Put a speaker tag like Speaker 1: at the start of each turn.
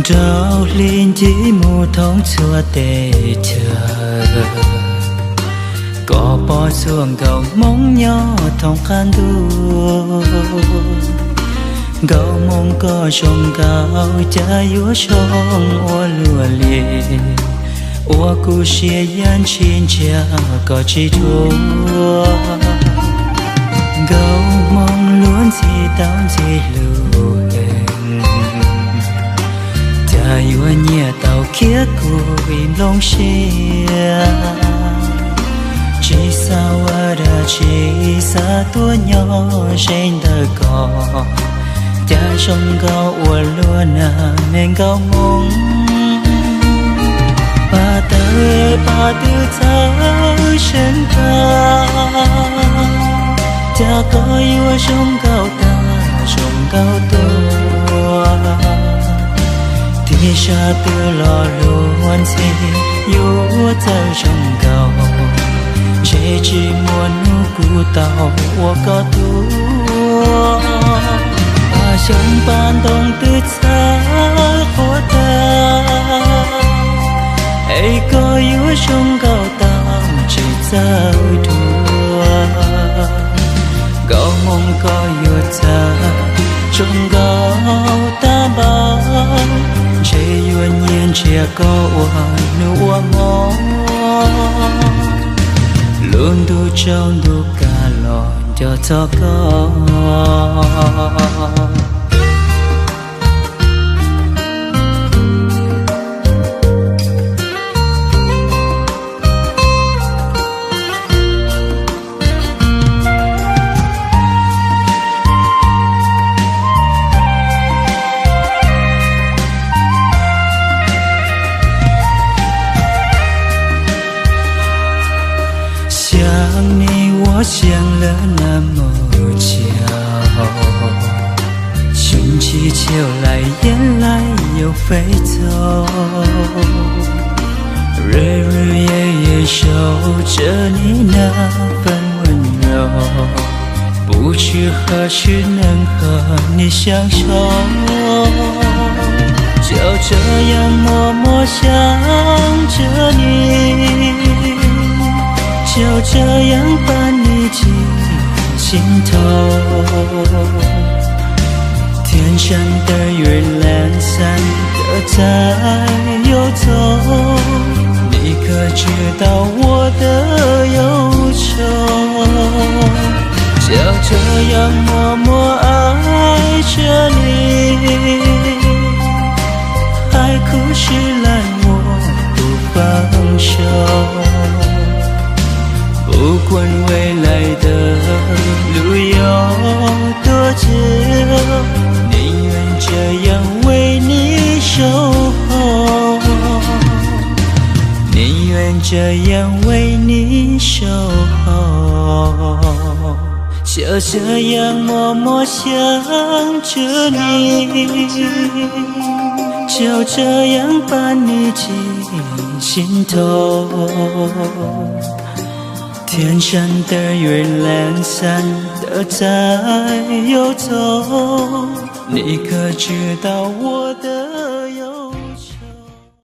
Speaker 1: Trao lên chỉ mù thông xua tê chờ có bỏ xuống cầu mong nhỏ thông khăn đua gạo mong có sông gạo cha yếu sông ô lùa lìa ô cu xia yan chín cha có chỉ thua gạo mong luôn gì tao gì lùa yêu nhẹ tàu kia của im lòng xia chỉ sao ở đó chỉ xa tua nhỏ trên đời cỏ cha sông cao uốn luôn à nên cao mong ba tư sao trên ta cha có yêu sông cao ta sông cao tua thì xa tư lo luôn gì yêu thơ trong cầu chế chỉ muốn nụ cụ tàu của có tu và trong ban đông tư xa khó ta ấy có yêu trong cầu tàu chỉ sao thua cầu mong có yêu ta trong cầu ta bao chế yêu nhiên chia có oai nụ mong luôn đủ trong đủ cả lon cho con想你，我想了那么久，寻气球来，眼来又飞走，日日夜夜守着你那份温柔，不知何时能和你相守，就这样默默想着你。就这样把你记心头，天上的月蓝山的在游走，你可知道我的忧愁？就这样默默爱着你，海枯石烂我不放手。不管未来的路有多久，宁愿这样为你守候，宁愿这样为你守候，就这样默默想着你，就这样把你记心头。天上的月蓝山的在游走，你可知道我的